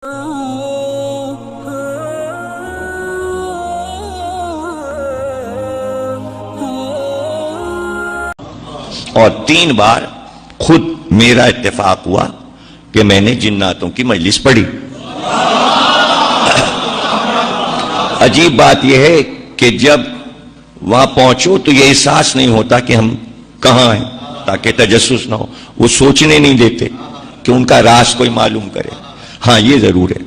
اور 3 بار خود میرا اتفاق ہوا کہ میں نے جناتوں کی مجلس پڑھی۔ عجیب بات یہ ہے کہ جب وہاں پہنچو تو یہ احساس نہیں ہوتا کہ ہم کہاں ہیں، تاکہ تجسس نہ ہو۔ وہ سوچنے نہیں دیتے کہ ان کا راز کوئی معلوم کرے۔ ہاں یہ ضرور ہے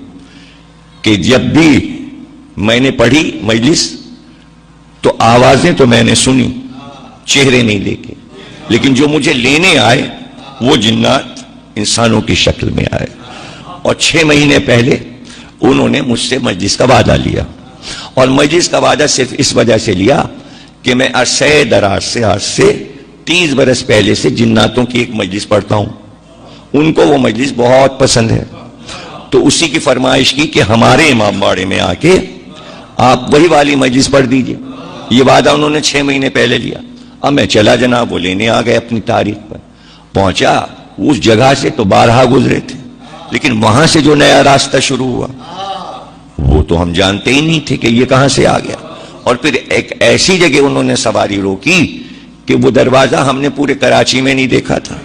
کہ جب بھی میں نے پڑھی مجلس تو آوازیں تو میں نے سنی، چہرے نہیں دیکھے، لیکن جو مجھے لینے آئے وہ جنات انسانوں کی شکل میں آئے، اور 6 مہینے پہلے انہوں نے مجھ سے مجلس کا وعدہ لیا۔ اور مجلس کا وعدہ صرف اس وجہ سے لیا کہ میں عرصہ دراز سے، آج سے 30 برس پہلے سے جناتوں کی ایک مجلس پڑھتا ہوں۔ ان کو وہ مجلس بہت پسند ہے، تو اسی کی فرمائش کی کہ ہمارے امام باڑے میں آ کے آپ وہی والی مجلس پڑھ دیجئے۔ یہ وعدہ انہوں نے 6 مہینے پہلے لیا۔ اب میں چلا جناب، وہ لینے آ گئے اپنی تاریخ پر۔ پہنچا اس جگہ سے تو 12 گزرے تھے، لیکن وہاں سے جو نیا راستہ شروع ہوا وہ تو ہم جانتے ہی نہیں تھے کہ یہ کہاں سے آ گیا۔ اور پھر ایک ایسی جگہ انہوں نے سواری روکی کہ وہ دروازہ ہم نے پورے کراچی میں نہیں دیکھا تھا،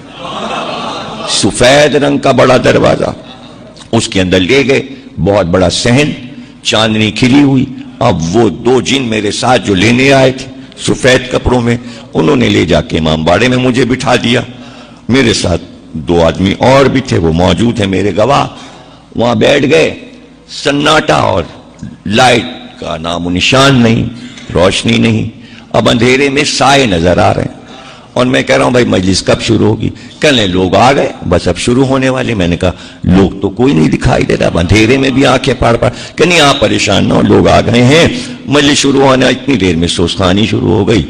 سفید رنگ کا بڑا دروازہ۔ اس کے اندر لے گئے، بہت بڑا صحن، چاندنی کھلی ہوئی۔ اب وہ 2 جن میرے ساتھ جو لینے آئے تھے سفید کپڑوں میں، انہوں نے لے جا کے امام باڑے میں مجھے بٹھا دیا۔ میرے ساتھ 2 آدمی اور بھی تھے، وہ موجود ہیں میرے گواہ۔ وہاں بیٹھ گئے، سناٹا اور لائٹ کا نام و نشان نہیں، روشنی نہیں۔ اب اندھیرے میں سائے نظر آ رہے ہیں، اور میں کہہ رہا ہوں بھائی مجلس کب شروع ہوگی؟ کہنے لوگ آ گئے، بس اب شروع ہونے والے۔ میں نے کہا لوگ تو کوئی نہیں دکھائی دے رہا، اب اندھیرے میں بھی آنکھیں پاڑ کہ نہیں آپ پریشان نہ ہو، لوگ آ گئے ہیں، مجلس شروع ہونا۔ اتنی دیر میں سوسخانی شروع ہو گئی۔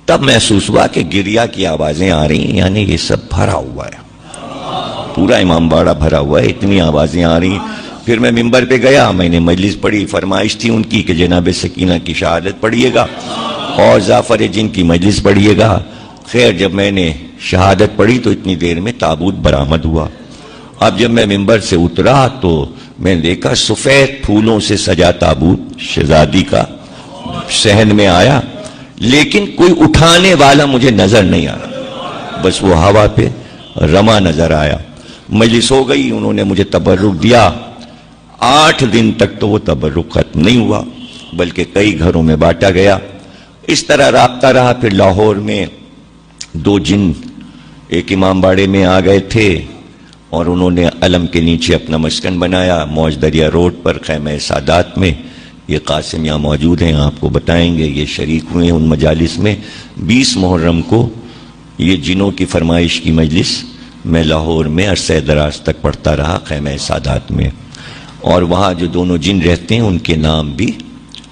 تب محسوس ہوا کہ گریا کی آوازیں آ رہی ہیں، یعنی یہ سب بھرا ہوا ہے، پورا امام باڑہ بھرا ہوا ہے، اتنی آوازیں آ رہی ہیں۔ پھر میں ممبر پہ گیا، میں نے مجلس پڑھی۔ فرمائش تھی ان کی کہ جناب سکینہ کی شہادت پڑھیے گا اور جعفر جن کی مجلس پڑھیے گا۔ خیر جب میں نے شہادت پڑھی تو اتنی دیر میں تابوت برآمد ہوا۔ اب جب میں ممبر سے اترا تو میں نے دیکھا سفید پھولوں سے سجا تابوت شہزادی کا صحن میں آیا، لیکن کوئی اٹھانے والا مجھے نظر نہیں آیا، بس وہ ہوا پہ رما نظر آیا۔ مجلس ہو گئی، انہوں نے مجھے تبرک دیا۔ 8 دن تک تو وہ تبرک ختم نہیں ہوا، بلکہ کئی گھروں میں بانٹا گیا۔ اس طرح رابطہ رہا۔ پھر لاہور میں 2 جن ایک امام باڑے میں آ گئے تھے، اور انہوں نے علم کے نیچے اپنا مسکن بنایا، موج دریا روڈ پر خیمہ سادات میں۔ یہ قاسم یہاں موجود ہیں، آپ کو بتائیں گے، یہ شریک ہوئے ان مجالس میں۔ 20 محرم کو یہ جنوں کی فرمائش کی مجلس میں لاہور میں عرصہ دراز تک پڑھتا رہا خیمہ سادات میں۔ اور وہاں جو دونوں جن رہتے ہیں ان کے نام بھی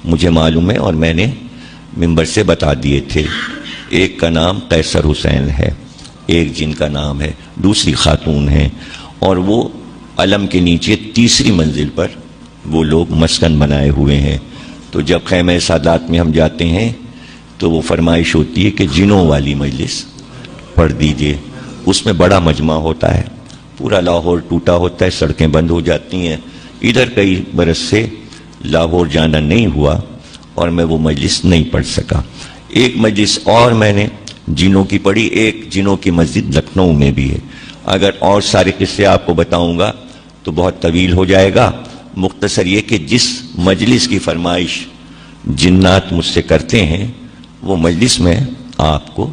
مجھے معلوم ہے، اور میں نے ممبر سے بتا دیے تھے۔ ایک کا نام قیصر حسین ہے، ایک جن کا نام ہے، دوسری خاتون ہے، اور وہ علم کے نیچے 3ری منزل پر وہ لوگ مسکن بنائے ہوئے ہیں۔ تو جب خیمہ سادات میں ہم جاتے ہیں تو وہ فرمائش ہوتی ہے کہ جنوں والی مجلس پڑھ دیجئے۔ اس میں بڑا مجمع ہوتا ہے، پورا لاہور ٹوٹا ہوتا ہے، سڑکیں بند ہو جاتی ہیں۔ ادھر کئی برس سے لاہور جانا نہیں ہوا اور میں وہ مجلس نہیں پڑھ سکا۔ ایک مجلس اور میں نے جنوں کی پڑھی، ایک جنوں کی مسجد لکھنؤ میں بھی ہے۔ اگر اور سارے قصے آپ کو بتاؤں گا تو بہت طویل ہو جائے گا۔ مختصر یہ کہ جس مجلس کی فرمائش جنات مجھ سے کرتے ہیں وہ مجلس میں آپ کو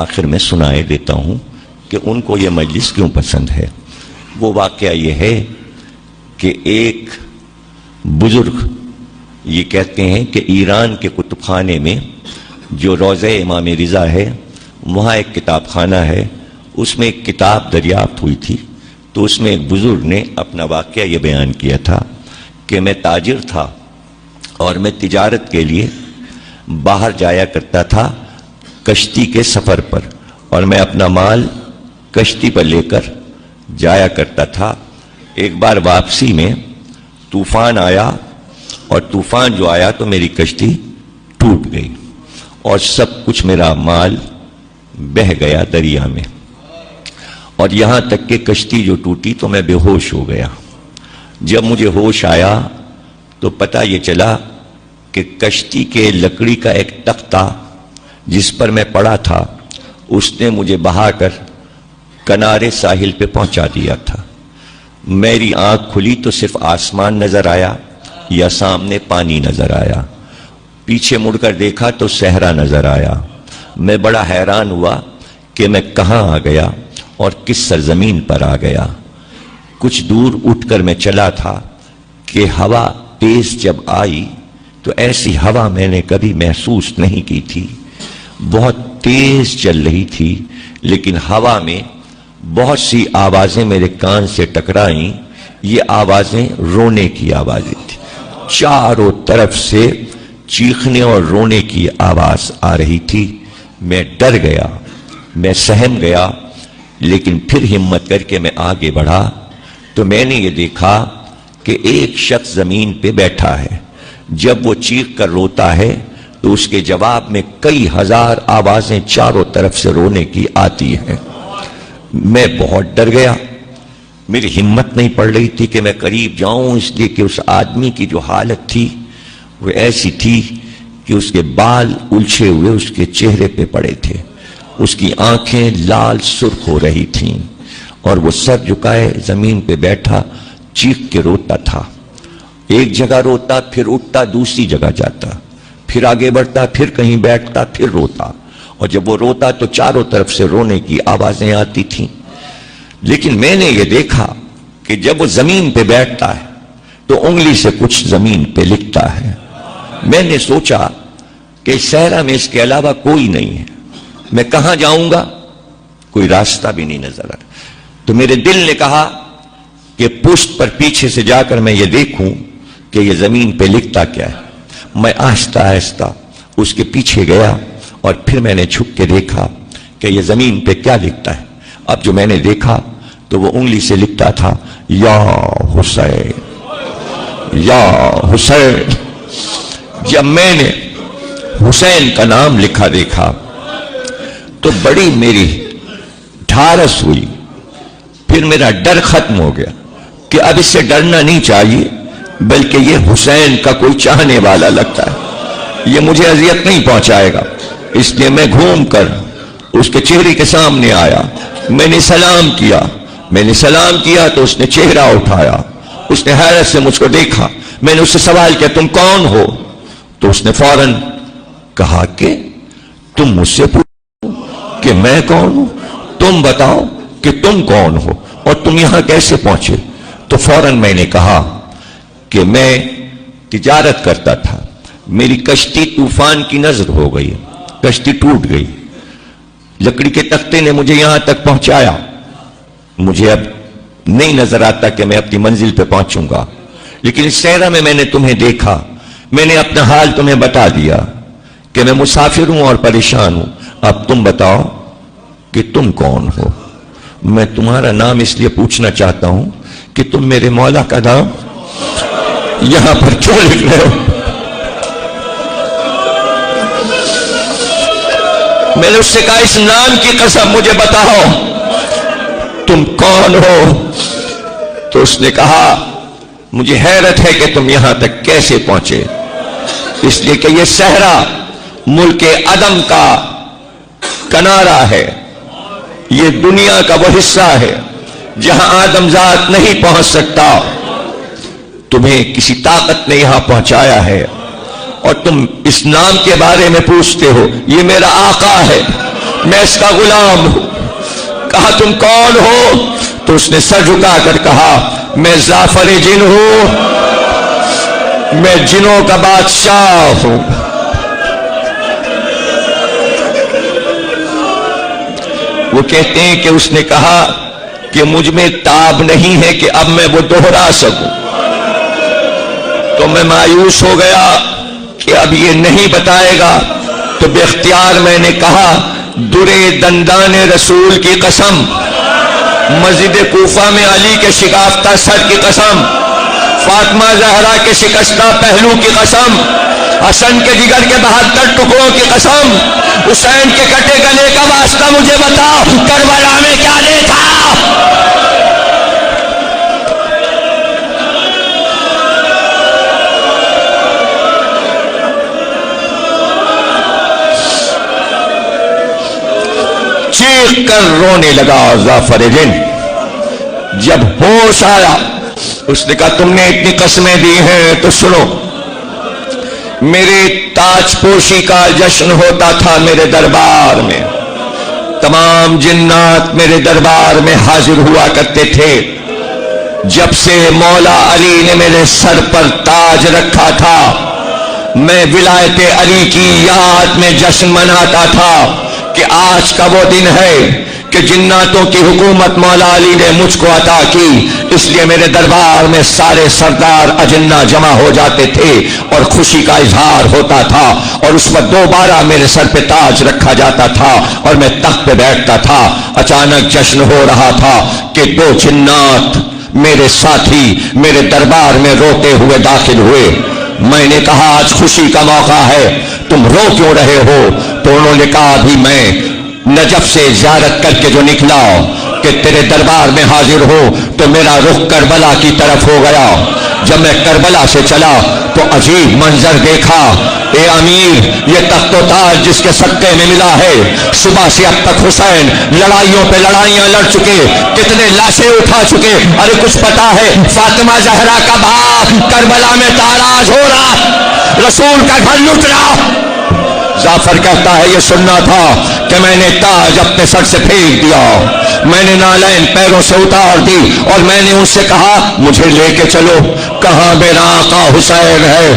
آخر میں سنائے دیتا ہوں کہ ان کو یہ مجلس کیوں پسند ہے۔ وہ واقعہ یہ ہے کہ ایک بزرگ یہ کہتے ہیں کہ ایران کے کتب خانے میں جو روضہ امام رضا ہے وہاں ایک کتاب خانہ ہے، اس میں ایک کتاب دریافت ہوئی تھی۔ تو اس میں ایک بزرگ نے اپنا واقعہ یہ بیان کیا تھا کہ میں تاجر تھا اور میں تجارت کے لیے باہر جایا کرتا تھا کشتی کے سفر پر، اور میں اپنا مال کشتی پر لے کر جایا کرتا تھا۔ ایک بار واپسی میں طوفان آیا، اور طوفان جو آیا تو میری کشتی ٹوٹ گئی اور سب کچھ میرا مال بہہ گیا دریا میں، اور یہاں تک کہ کشتی جو ٹوٹی تو میں بے ہوش ہو گیا۔ جب مجھے ہوش آیا تو پتہ یہ چلا کہ کشتی کے لکڑی کا ایک تختہ جس پر میں پڑا تھا اس نے مجھے بہا کر کنارے ساحل پہ پہنچا دیا تھا. میری آنکھ کھلی تو صرف آسمان نظر آیا یا سامنے پانی نظر آیا. پیچھے مڑ کر دیکھا تو صحرا نظر آیا. میں بڑا حیران ہوا کہ میں کہاں آ گیا اور کس سرزمین پر آ گیا. کچھ دور اٹھ کر میں چلا تھا کہ ہوا تیز جب آئی تو ایسی ہوا میں نے کبھی محسوس نہیں کی تھی. بہت تیز چل رہی تھی لیکن ہوا میں بہت سی آوازیں میرے کان سے ٹکرائیں. یہ آوازیں رونے کی آوازیں تھیں. چاروں طرف سے چیخنے اور رونے کی آواز آ رہی تھی. میں ڈر گیا, میں سہم گیا, لیکن پھر ہمت کر کے میں آگے بڑھا تو میں نے یہ دیکھا کہ ایک شخص زمین پہ بیٹھا ہے. جب وہ چیخ کر روتا ہے تو اس کے جواب میں کئی ہزار آوازیں چاروں طرف سے رونے کی آتی ہیں. میں بہت ڈر گیا. میری ہمت نہیں پڑ رہی تھی کہ میں قریب جاؤں, اس لیے کہ اس آدمی کی جو حالت تھی وہ ایسی تھی کہ اس کے بال الجھے ہوئے اس کے چہرے پہ پڑے تھے. اس کی آنکھیں لال سرخ ہو رہی تھیں اور وہ سر جھکائے زمین پہ بیٹھا چیخ کے روتا تھا. ایک جگہ روتا, پھر اٹھتا, دوسری جگہ جاتا, پھر آگے بڑھتا, پھر کہیں بیٹھتا, پھر روتا. اور جب وہ روتا تو چاروں طرف سے رونے کی آوازیں آتی تھیں. لیکن میں نے یہ دیکھا کہ جب وہ زمین پہ بیٹھتا ہے تو انگلی سے کچھ زمین پہ لکھتا ہے. میں نے سوچا کہ صحرا میں اس کے علاوہ کوئی نہیں ہے, میں کہاں جاؤں گا؟ کوئی راستہ بھی نہیں نظر آ رہا. تو میرے دل نے کہا کہ پشت پر پیچھے سے جا کر میں یہ دیکھوں کہ یہ زمین پہ لکھتا کیا ہے. میں آہستہ آہستہ اس کے پیچھے گیا اور پھر میں نے چھپ کے دیکھا کہ یہ زمین پہ کیا لکھتا ہے. اب جو میں نے دیکھا تو وہ انگلی سے لکھتا تھا یا حسین, یا حسین. جب میں نے حسین کا نام لکھا دیکھا تو بڑی میری ڈھارس ہوئی. پھر میرا ڈر ختم ہو گیا کہ اب اس سے ڈرنا نہیں چاہیے, بلکہ یہ حسین کا کوئی چاہنے والا لگتا ہے, یہ مجھے اذیت نہیں پہنچائے گا. اس لیے میں گھوم کر اس کے چہرے کے سامنے آیا. میں نے سلام کیا. میں نے سلام کیا تو اس نے چہرہ اٹھایا. اس نے حیرت سے مجھ کو دیکھا. میں نے اس سے سوال کیا تم کون ہو؟ تو اس نے فوراً کہا کہ تم مجھ سے پوچھو کہ میں کون ہوں, تم بتاؤ کہ تم کون ہو اور تم یہاں کیسے پہنچے. تو فوراً میں نے کہا کہ میں تجارت کرتا تھا, میری کشتی طوفان کی نظر ہو گئی, کشتی ٹوٹ گئی, لکڑی کے تختے نے مجھے یہاں تک پہنچایا. مجھے اب نہیں نظر آتا کہ میں اپنی منزل پہ پہنچوں گا, لیکن اس صحرا میں میں نے تمہیں دیکھا. میں نے اپنا حال تمہیں بتا دیا کہ میں مسافر ہوں اور پریشان ہوں. اب تم بتاؤ کہ تم کون ہو. میں تمہارا نام اس لیے پوچھنا چاہتا ہوں کہ تم میرے مولا کا نام یہاں پر کیوں لکھ رہے ہو؟ میں نے اس سے کہا اس نام کی قسم مجھے بتاؤ تم کون ہو. تو اس نے کہا مجھے حیرت ہے کہ تم یہاں تک کیسے پہنچے, اس لیے کہ یہ صحرا ملک عدم کا کنارہ ہے. یہ دنیا کا وہ حصہ ہے جہاں آدم ذات نہیں پہنچ سکتا. تمہیں کسی طاقت نے یہاں پہنچایا ہے اور تم اس نام کے بارے میں پوچھتے ہو. یہ میرا آقا ہے, میں اس کا غلام ہوں. کہا تم کون ہو؟ تو اس نے سر جھکا کر کہا میں زعفر جن ہوں, میں جنوں کا بادشاہ ہوں. وہ کہتے ہیں کہ اس نے کہا کہ مجھ میں تاب نہیں ہے کہ اب میں وہ دوہرا سکوں. تو میں مایوس ہو گیا کہ اب یہ نہیں بتائے گا. تو بے اختیار میں نے کہا درے دندان رسول کی قسم, مسجد کوفہ میں علی کے شکافتہ سر کی قسم, فاطمہ زہرا کے شکستہ پہلو کی قسم, حسن کے جگر کے 72 ٹکڑوں کی قسم, حسین کے کٹے گلے کا واسطہ مجھے بتاؤ کربلا میں کیا دیکھا. دیکھ کر رونے لگا ظافر دن۔ جب ہوش آیا اس نے کہا تم نے اتنی قسمیں دی ہیں تو سنو، میرے تاج پوشی کا جشن ہوتا تھا میرے دربار میں، تمام جنات میرے دربار میں حاضر ہوا کرتے تھے۔ جب سے مولا علی نے میرے سر پر تاج رکھا تھا میں ولایت علی کی یاد میں جشن مناتا تھا کہ آج کا وہ دن ہے کہ جناتوں کی حکومت مولا علی نے مجھ کو عطا کی، اس لیے میرے دربار میں سارے سردار اجنہ جمع ہو جاتے تھے اور خوشی کا اظہار ہوتا تھا، اور اس وقت دوبارہ میرے سر پہ تاج رکھا جاتا تھا اور میں تخت پہ بیٹھتا تھا۔ اچانک جشن ہو رہا تھا کہ دو جنات میرے ساتھی میرے دربار میں روتے ہوئے داخل ہوئے۔ میں نے کہا آج خوشی کا موقع ہے، تم رو کیوں رہے ہو؟ تو انہوں نے کہا ابھی میں نجف سے زیارت کر کے جو نکلا کہ تیرے دربار میں حاضر ہو تو میرا رخ کربلا کی طرف ہو گیا۔ جب میں کربلا سے چلا تو عجیب منظر دیکھا، اے امیر یہ تخت و تاج جس کے صدقے میں ملا ہے، صبح سے اب تک حسین لڑائیوں پہ لڑائیاں لڑ چکے، کتنے لاشیں اٹھا چکے، ارے کچھ پتا ہے فاطمہ زہرا کا باپ کربلا میں تاراج ہو رہا، رسول کا گھر لٹ رہا۔ ظافر کہتا ہے یہ سننا تھا کہ میں نے تاج اپنے سر سے پھینک دیا، میں نے نالین پیروں سے اتار دی اور میں نے ان سے کہا مجھے لے کے چلو، کہاں میرا آقا حسین ہے؟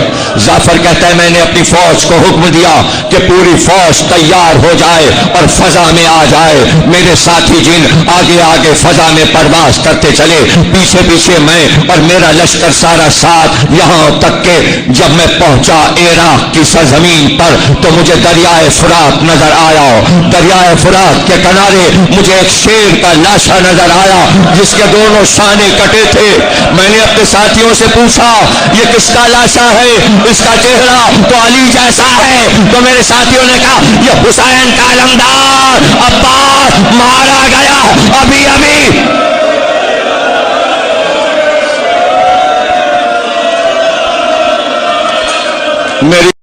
ظافر کہتا ہے میں نے اپنی فوج کو حکم دیا کہ پوری فوج تیار ہو جائے اور فضا میں آ جائے، میرے ساتھی جن آگے آگے فضا میں پرواز کرتے چلے، پیچھے پیچھے میں اور میرا لشکر سارا ساتھ، یہاں تک کہ جب میں پہنچا عراق کی سرزمین پر تو مجھے دریائے فرات نظر آیا، دریائے فرات کے کنارے مجھے ایک شیر کا لاشا نظر آیا جس کے دونوں شانے کٹے تھے۔ میں نے اپنے ساتھیوں سے پوچھا یہ کس کا لاشا ہے؟ اس کا چہرہ تو علی جیسا ہے۔ تو میرے ساتھیوں نے کہا یہ حسین کا علمدار عباس مارا گیا ابھی ابھی۔ میری